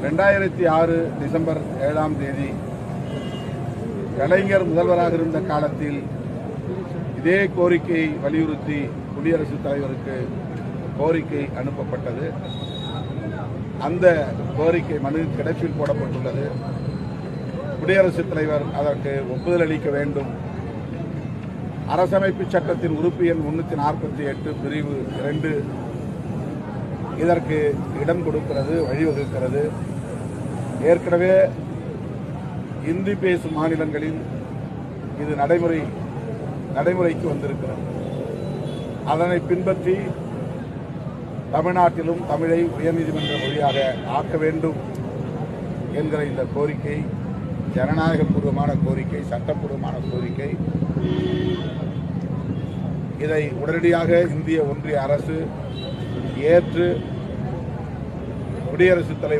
2006 December 7ஆம் தேதி கலைஞர் முதல்வராக இருந்த காலத்தில் இதே கோரிக்கையை வலியுறுத்தி குடியரசுத் தலைவருக்கு கோரிக்கை அனுப்பப்பட்டது. அந்த கோரிக்கை மனு கிடப்பில் போடப்பட்டுள்ளது. குடியரசுத் தலைவர் அதற்கு ஒப்புதல் அளிக்க வேண்டும். அரசமைப்பு சட்டத்தின் உறுப்பு எண் 348 பிரிவு 2 இதற்கு இடம் கொடுக்கிறது, வழிவகுக்கிறது. ஏற்கனவே இந்தி பேசும் மாநிலங்களில் இது நடைமுறைக்கு வந்திருக்கிறது. அதனை பின்பற்றி தமிழ்நாட்டிலும் தமிழை உயர்நீதிமன்ற மொழியாக ஆக்க வேண்டும் என்கிற இந்த கோரிக்கை ஜனநாயகபூர்வமான கோரிக்கை, சட்டப்பூர்வமான கோரிக்கை. இதை உடனடியாக இந்திய ஒன்றிய அரசு ஏற்று குடியரசுத் தலைவர்